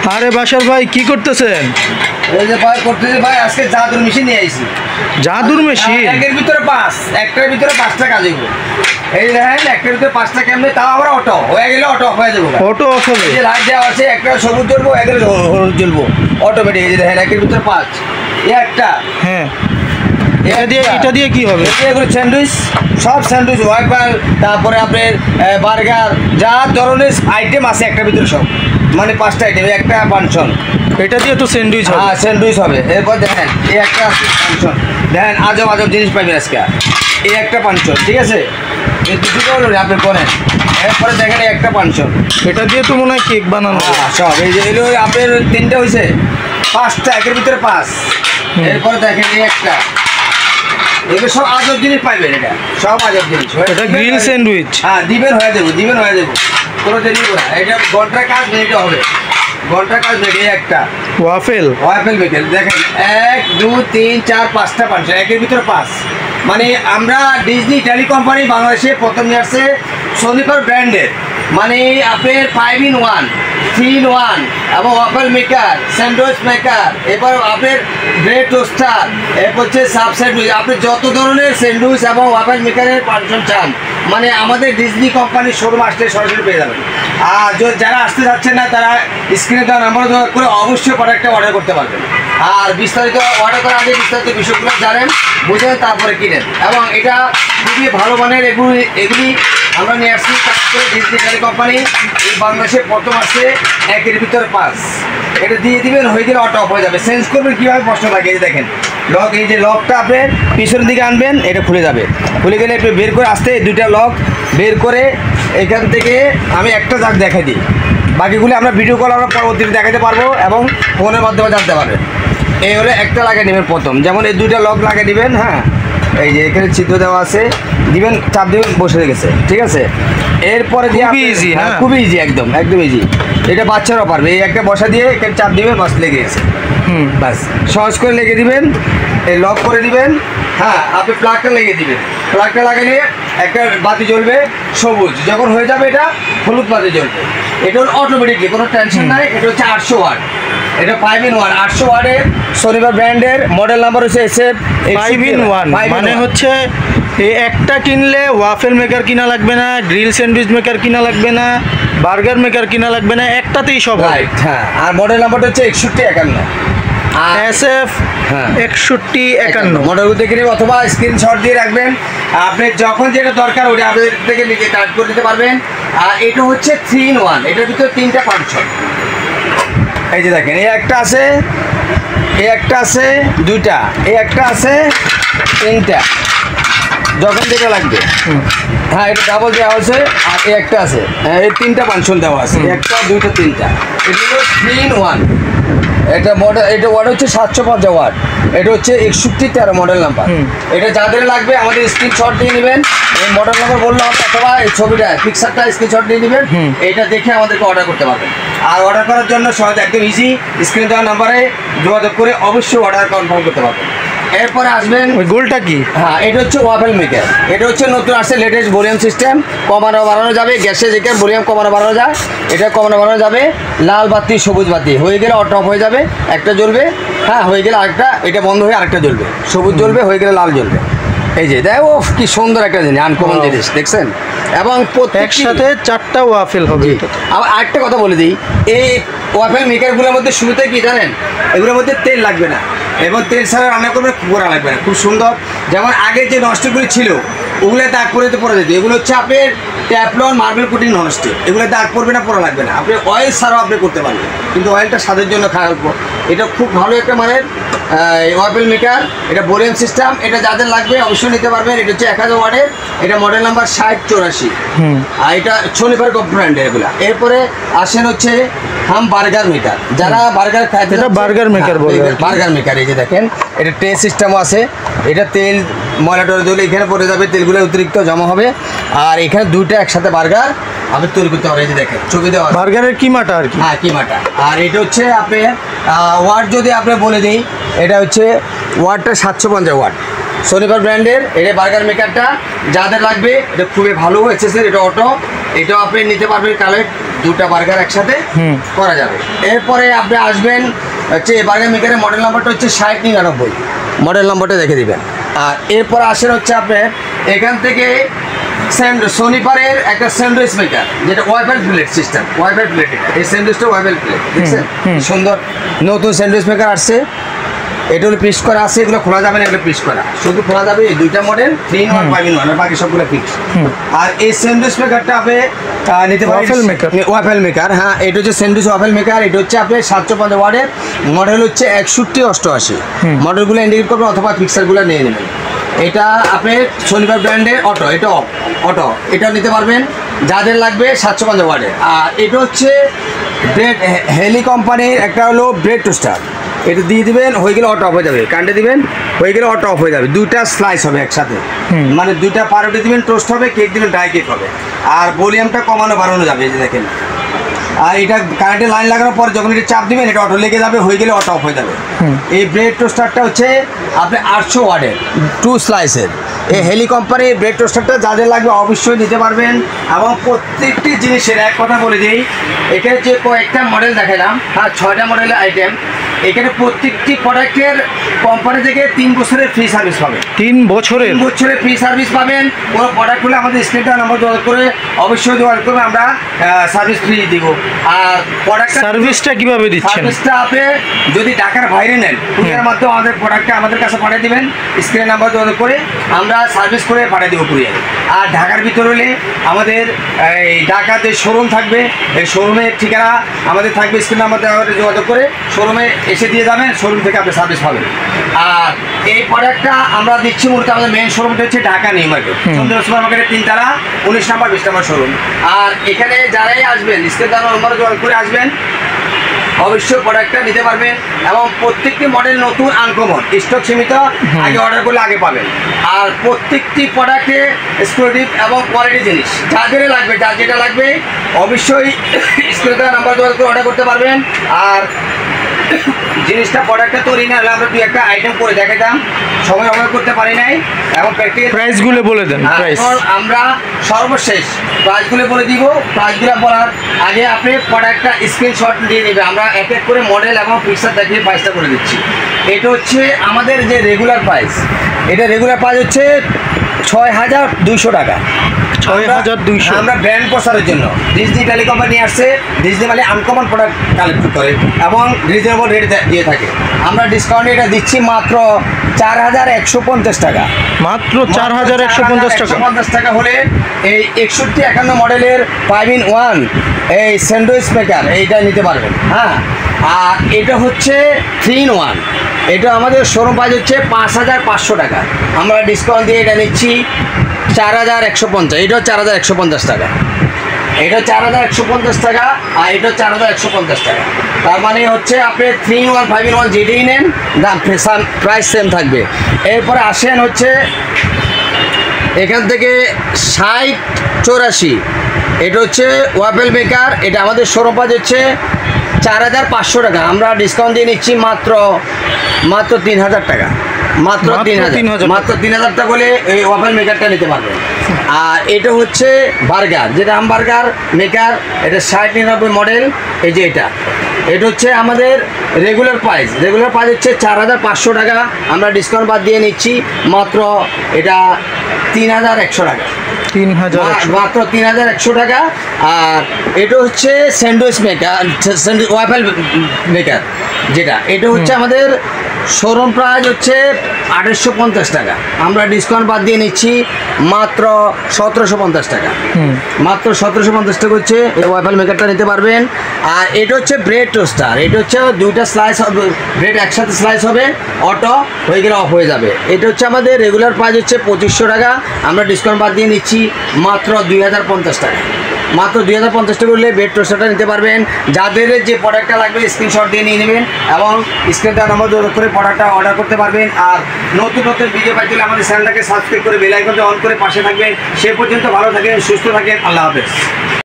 আরে বাশার ভাই কি করতেছেন? এই যে ভাই করতেছি ভাই, আজকে জাদুর মেশিন নিয়ে আইছি। জাদুর মেশিন? একের ভিতরে 5, একটার ভিতরে 5টা কাজ হইব। এই দেখেন একটার ভিতরে 5টা কেমনে, তাও আবার অটো হয়ে গেলে অটো অফ হয়ে যাবো। অটো অফ হবে? এই যে লাইট দেওয়া আছে, একটা সবুজ জ্বলবো, একটা হলুদ জ্বলবো অটোমেটিক। এই যে দেখেন একের ভিতরে 5, একটা। হ্যাঁ, এটা দিয়ে কি হবে? এগুলো স্যান্ডউইচ, সব স্যান্ডউইচ, ওয়াইপার, তারপরে আপনার বার্গার, যা ধরনের আইটেম আছে একটার ভিতরে সব, মানে 5টা আইটেম, একটা ফাংশন। এটা দিয়ে তো স্যান্ডউইচ হবে? হ্যাঁ স্যান্ডউইচ হবে। এরপর দেখেন এই একটা ফাংশন, দেখেন আজব আজব জিনিস পাইবেন আজকে। এই একটা ফাংশন, ঠিক আছে, এই দুটো হলো আপনি করেন। এরপরে দেখেন এই একটা ফাংশন, এটা দিয়ে তো মনে হয় কেক বানানো। হ্যাঁ সব এই যে এগুলো আপনার 3টে হয়েছে, 5টা, একের ভিতরে 5। এরপরে দেখেন এই একটা, এগুলো সব আজব জিনিস পাইবেন, এটা সব আজব জিনিস। এটা গ্রিল স্যান্ডউইচ? হ্যাঁ দিবেন হয়ে যাবো, দিবেন হয়ে যাবো, কোনো দেরি না। এটা ঘন্টার কাজ, মিনিটে হবে, ঘন্টার কাজ মিনিটে। একটা ওয়াফেল মেকেল দেখেন 1 2 3 4 5টা ফাংশন, একের ভিতরে 5। মানে আমরা ডিজনি টেলি কোম্পানি বাংলাদেশে প্রথম নিয়ে আসছে সোনিপার ব্র্যান্ডের, মানে আপনার 5 in 1, 3 in 1 এবং ওয়াফেল মেকার, স্যান্ডউইচ মেকার, এবার আপনার ব্রেড টোস্টার, এরপর হচ্ছে সাব স্যান্ডউইচ। আপনি যত ধরনের স্যান্ডউইচ এবং ওয়াফেল মেকারের ফাংশন চান, মানে আমাদের ডিজনি কোম্পানির শোরুম আসলে সরাসরি পেয়ে যাবেন। আর যারা আসতে যাচ্ছেন না, তারা স্ক্রিনে দেওয়া নাম্বার করে অবশ্যই প্রোডাক্টটা অর্ডার করতে পারবেন। আর বিস্তারিত অর্ডার করার আগে বিস্তারিত বিষয়গুলো জানেন, বুঝেন, তারপরে কিনেন। এবং এটা খুবই ভালো মানের, এগুলি আমরা নিয়ে আসছি ডিজনি টেলি কোম্পানি। এই বাংলাদেশে প্রথম আসছে একের ভিতরে 5। এটা দিয়ে দিবেন, হয়ে গেলে অটো অফ হয়ে যাবে। চেঞ্জ করবেন কীভাবে প্রশ্ন থাকে, এই দেখেন লক, এই যে লকটা আপনার পিছনের দিকে আনবেন, এটা খুলে যাবে। খুলে গেলে একটু বের করে আসতে, 2টা লক বের করে এখান থেকে আমি একটা দাগ দেখাই দিই, বাকিগুলি আমরা ভিডিও কল আমরা পরবর্তীতে দেখাতে পারবো এবং ফোনের মাধ্যমে জানতে পারবেন। এই হলে একটা লাগিয়ে নেবেন প্রথম, যেমন এই 2টা লক লাগিয়ে নেবেন। হ্যাঁ এই যে এখানে ছিদ্র দেওয়া আছে, দিবেন, চাপ দিবেন, বসে গেছে, ঠিক আছে। এরপরে দিয়ে খুবই ইজি, হ্যাঁ খুবই ইজি, একদম ইজি। এটা বাচ্চারাও পারবে। এই একটা বসা দিয়ে এখানে চাপ দিবেন, বাস লেগে গেছে। বাস সহজ করে লেগে দিবেন, এই লক করে দিবেন। হ্যাঁ আপনি প্লাগটা লেগে দিবেন, প্লাগটা লাগালে একটা বাতি জ্বলবে সবুজ, যখন হয়ে যাবে এটা হলুদ বাতি জ্বলবে। এটা হল অটোমেটিকলি, কোনো টেনশন নাই। এটা হচ্ছে 800 ওয়াট, এটা 5 in 1 800 ওয়াটের সোনিপার ব্র্যান্ডের। মডেল নাম্বার হচ্ছে SF 5 in 1। মানে হচ্ছে এই একটা কিনলে ওয়াফেল মেকার কিনা লাগবে না, গ্রিল স্যান্ডউইচ মেকার কিনা লাগবে না, বার্গার মেকার কিনা লাগবে না, একটাতেই সব হয়। হ্যাঁ, আর মডেল নাম্বারটা হচ্ছে 6151। SF 6151 মডেল দেখে নেবেন, অথবা স্ক্রিনশট দিয়ে রাখবেন। আপনি যখন যেটা দরকার ওটা আপনাদের থেকে নিজে কাজ করে দিতে পারবেন। আর এটা হচ্ছে 3 in 1, এটার ভিতরে 3টা ফাংশন। এই যে দেখেন, এই একটা আছে, এই একটা আছে, 2টা, এই একটা আছে, 3টা, যখন যেটা লাগবে। হ্যাঁ এটা ডাবল দেওয়া আছে। আর এই একটা আছে, এই 3টা ফাংশন দেওয়া আছে, 1টা 2টা 3টা। এটা হলো 3 in 1। এটা মডেল, এটা ওয়াট হচ্ছে 750 ওয়াট। এটা হচ্ছে 6113 মডেল নাম্বার। এটা যাদের লাগবে আমাদের স্ক্রিনশট দিয়ে নেবেন, এই মডেল নাম্বার বললে হবে, অথবা এই ছবিটা পিকচারটা স্ক্রিনশট দিয়ে নেবেন, এটা দেখে আমাদেরকে অর্ডার করতে পারবেন। আর অর্ডার করার জন্য সহজ, একদম ইজি, স্ক্রিনে দেওয়া নাম্বারে যোগাযোগ করে অবশ্যই অর্ডার কনফার্ম করতে পারবেন। এরপরে আসবেন, ওই গোলটা কি? হ্যাঁ এটা হচ্ছে ওয়াফেল মেকার। এটা হচ্ছে নতুন আসছে লেটেস্ট ভলিউম সিস্টেম, কমানো বাড়ানো যাবে। গ্যাসে যেখানে ভলিউম কমানো বাড়ানো যায়, এটা কমানো বাড়ানো যাবে। লাল বাতি, সবুজ বাতি হয়ে গেলে অটো অফ হয়ে যাবে, একটা জ্বলবে। হ্যাঁ হয়ে গেলে আরেকটা, এটা বন্ধ হয়ে আরেকটা জ্বলবে, সবুজ জ্বলবে, হয়ে গেলে লাল জ্বলবে। এই যে দেখো কি সুন্দর একটা জিনিস, আনকমন জিনিস, দেখছেন। এবং একসাথে 4টা ওয়াফেল হবে। আবার আরেকটা কথা বলে দিই, এই ওয়াফেল মেকারগুলোর মধ্যে শুরুতে কি জানেন, এগুলোর মধ্যে তেল লাগবে না, এবং তেল ছাড়া রান্না করবে, করা লাগবে না, খুব সুন্দর। যেমন আগে যে নষ্টগুলি ছিল ওগুলো দাগ পরে যেত। এগুলো হচ্ছে আপনার ট্যাফলন মার্বেল কোটিং ননস্টিক, এগুলো দাগ পড়বে না, পড়া লাগবে না। আপনি অয়েল ছাড়াও আপনি করতে পারবেন, কিন্তু অয়েলটা স্বাদের জন্য খারাপ। এটা খুব ভালো একটা মানের ওয়াফেল মেকার। এটা ভলিউম সিস্টেম, এটা যাদের লাগবে অবশ্যই নিতে পারবেন। এটা হচ্ছে 1000 ওয়াটের, এটা মডেল নাম্বার 6084। আর এটা সোনিপার ব্র্যান্ডের এগুলা। এরপরে আসেন হচ্ছে বার্গার মেকার, যারা বার্গার খায়, এটা বার্গার মেকার বলে, বার্গার মেকার। এই যে দেখেন, এটা ট্রে সিস্টেমও আছে। এটা তেল ময়লাটা দিলে এখানে পড়ে যাবে, তেলগুলো অতিরিক্ত জমা হবে। আর এখানে 2টা একসাথে বার্গার আপনি তৈরি করতে পারেন। এই যে দেখেন ছবি দেওয়া, বার্গারের কিমাটা আর কি। হ্যাঁ কিমাটা। আর এটা হচ্ছে আপনি ওয়াট যদি আপনি বলে দিই, এটা হচ্ছে ওয়াটটা 750 ওয়াট। সোনিপার ব্র্যান্ডের এটা বার্গার মেকারটা যাদের লাগবে এটা খুবই ভালো হয়েছে স্যার। এটা অটো, এটাও আপনি নিতে পারবেন, কালে দুটা বার্গার একসাথে করা যাবে। এরপরে আপনি আসবেন হচ্ছে বার্গার মেকারের মডেল নাম্বারটা হচ্ছে 6099, মডেল নাম্বারটা দেখে দিবেন। আর এরপর আসেন হচ্ছে আপনার এখান থেকে সোনিপারের একটা স্যান্ডউইচ মেকার, যেটা wifi plate system, wifi plate. এই স্যান্ডউইচটা ওয়াইফাই প্লেট দেখছেন, সুন্দর নতুন স্যান্ডউইচ মেকার আসছে। এটা হলো পিস করা আছে, এগুলো খোলা যাবে না, এগুলো পিস করা, শুধু খোলা যাবে এই দুইটা মডেল 3 in 1 5 in 1, আর বাকি সবগুলো ফিক্স। আর এই স্যান্ডউইচ মেকারটা আপনি নিতে পারেন ওয়াফেল মেকার। হ্যাঁ, এটা হচ্ছে স্যান্ডউইচ ওয়াফেল মেকার। এটা হচ্ছে আপনার 750 ওয়াটের, মডেল হচ্ছে 6188, মডেলগুলো ইন্ডিকেট করবেন অথবা ফিক্সারগুলো নিয়ে নেবেন। এটা আপনার সোনিপার ব্র্যান্ডের অটো, এটা অটো, এটাও নিতে পারবেন যাদের লাগবে 750 ওয়াটের। আর এটা হচ্ছে ব্রেড হেলি কোম্পানির একটা হলো ব্রেড টোস্টার, এটা দিয়ে দিবেন, হয়ে গেলে অটো অফ হয়ে যাবে, কান্ডে দিবেন, হয়ে গেলে অটো অফ হয়ে যাবে। দুইটা স্লাইস হবে একসাথে, মানে দুইটা পাউরুটি দিবেন, টোস্ট হবে, কেক দিবেন, ড্রাই কেক হবে। আর ভলিউমটা কমানো বাড়ানো যাবে, এই যে দেখেন। আর এটা কারেন্টের লাইন লাগানোর পর যখন এটা চাপ দিবেন এটা অটো লেগে যাবে, হয়ে গেলে অটো অফ হয়ে যাবে। এই ব্রেড টোস্টারটা হচ্ছে আপনি 800 ওয়াটের 2 স্লাইসের। এই হেলি কোম্পানির ব্রেড টোস্টারটা যাদের লাগবে অবশ্যই নিতে পারবেন। এবং প্রত্যেকটি জিনিসের এক কথা বলে দিই, এখানে যে কয়েকটা মডেল দেখালাম, হ্যাঁ 6টা মডেলের আইটেম, এখানে প্রত্যেকটি প্রোডাক্টের কোম্পানি থেকে 3 বছরের ফ্রি সার্ভিস পাবেন। 3 বছরের ফ্রি সার্ভিস পাবেন। কোনো প্রোডাক্ট হলে আমাদের স্ক্রিনটা নাম্বার যোগাযোগ করে অবশ্যই যোগাযোগ করবে, আমরা সার্ভিস ফ্রি দিব। আর প্রোডাক্ট সার্ভিসটা কিভাবে দিচ্ছেন? সার্ভিসটা আপনি যদি ঢাকার বাইরে নেন, কুরিয়ার মাধ্যমে আমাদের প্রোডাক্টটা আমাদের কাছে পাঠিয়ে দিবেন, স্ক্রিনের নাম্বার যোগাযোগ করে আমরা সার্ভিস করে পাঠিয়ে দেবো কুরিয়ারে। আর ঢাকার ভিতর হলে আমাদের এই ঢাকাতে শোরুম থাকবে, এই শোরুমের ঠিকানা আমাদের থাকবে, স্ক্রিন নাম্বার যোগাযোগ করে শোরুমে এসে দিয়ে যাবেন, শোরুম থেকে আপনি সার্ভিস পাবেন। আর এই প্রোডাক্টটা আমরা দিচ্ছি মূলত আমাদের মেন শোরুমটা হচ্ছে ঢাকা নিউ মার্কেট, চন্দ্র সুপার মার্কেটের 3 তলা 19 নম্বর 20 নম্বর শোরুম। আর এখানে যারাই আসবেন স্ক্রিন নাম্বার যোগাযোগ করে আসবেন, অবশ্যই প্রোডাক্টটা নিতে পারবেন। এবং প্রত্যেকটি মডেল নতুন, আনকমন, স্টক সীমিত, আগে অর্ডার করলে আগে পাবেন। আর প্রত্যেকটি প্রোডাক্টে এক্সক্লুসিভ এবং কোয়ালিটি জিনিস যাদের লাগবে, যার যেটা লাগবে অবশ্যই স্ক্রিনে নাম্বার যোগাযোগ করে অর্ডার করতে পারবেন। আর জিনিসটা প্রোডাক্টটা তৈরি না হলে আমরা 2-1টা আইটেম করে দেখাতাম, সময় অভাব করতে পারি নাই। এবং প্র্যাকটিক্যাল প্রাইসগুলো বলে দেন। প্রাইস আমরা সর্বশেষ প্রাইসগুলো বলে দিব। প্রাইসগুলো বলার আগে আপনি প্রোডাক্টটা স্ক্রিনশট দিয়ে নেবে, আমরা এক এক করে মডেল এবং পিকচার দেখিয়ে প্রাইসটা করে দিচ্ছি। এটা হচ্ছে আমাদের যে রেগুলার প্রাইস, এটা রেগুলার প্রাইস হচ্ছে 6200 টাকা। 6200। আমরা ব্র্যান্ড প্রচারের জন্য ডিজনি টেলিকম নিয়ে আসছে, ডিজনি মানে আনকমন প্রোডাক্ট কালেক্ট করে এবং রিজনেবল রেট দিয়ে থাকে। আমরা ডিসকাউন্টে এটা দিচ্ছি মাত্র 4150 টাকা। মাত্র 4150 টাকা হলে এই 6151 মডেলের 5 in 1 এই স্যান্ডউইচ মেকার এইটা নিতে পারবেন। হ্যাঁ, আর এটা হচ্ছে 3 in 1, এটা আমাদের শোরুম প্রাইস হচ্ছে 5500 টাকা। আমরা ডিসকাউন্ট দিয়ে এটা নিচ্ছি 4150, এটাও 4150 টাকা, এটা 4150 টাকা, আর এটা 4150 টাকা। তার মানে হচ্ছে আপনি 3 in 1 5 in 1 যেটাই নেন দাম প্রাইস সেম থাকবে। এরপরে আসেন হচ্ছে এখান থেকে 6084, এটা হচ্ছে ওয়াফেল মেকার, এটা আমাদের শোরুম প্রাইস হচ্ছে 4500 টাকা। আমরা ডিসকাউন্ট দিয়ে নিচ্ছি মাত্র 3000 টাকা, মাত্র 3000 টাকা হলে এই ওয়াফেল মেকারটা নিতে পারবেন। আর এটা হচ্ছে বার্গার, যেটা হামবার্গার মেকার, এটা 6099 মডেল। এই যে এটা হচ্ছে আমাদের রেগুলার প্রাইস হচ্ছে 4500 টাকা। আমরা ডিসকাউন্ট বাদ দিয়ে নিচ্ছি মাত্র এটা 3100 টাকা, 3100, মাত্র 3100 টাকা। আর এটা হচ্ছে স্যান্ডউইচ মেকার, ওয়াফেল মেকার, যেটা এটা হচ্ছে আমাদের শোরুম প্রাইস হচ্ছে 2850 টাকা। আমরা ডিসকাউন্ট বাদ দিয়ে নিচ্ছি মাত্র 1750 টাকা, মাত্র 1750 টাকা হচ্ছে এই ওয়াফেল মেকারটা নিতে পারবেন। আর এটা হচ্ছে ব্রেড টোস্টার, এটা হচ্ছে 2টা স্লাইস হবে, ব্রেড একসাথে স্লাইস হবে, অটো হয়ে গেলে অফ হয়ে যাবে। এটা হচ্ছে আমাদের রেগুলার প্রাইস হচ্ছে 2500 টাকা। আমরা ডিসকাউন্ট বাদ দিয়ে নিচ্ছি মাত্র 2050 টাকা, মাত্র 2050 টাকা করলে ব্রেড টোস্টারটা নিতে পারবেন। যাদের যে প্রোডাক্টটা লাগবে স্ক্রিনশট দিয়ে নিয়ে নেবেন এবং স্ক্রিনটা নাম্বার যোগাযোগ করে প্রোডাক্টটা অর্ডার করতে পারবেন। আর নতুন ভিডিও পাইতে হলে আমাদের চ্যানেলটাকে সাবস্ক্রাইব করে বেল আইকনটা অন করে পাশে থাকবেন। সে পর্যন্ত ভালো থাকেন, সুস্থ থাকেন, আল্লাহ হাফেজ।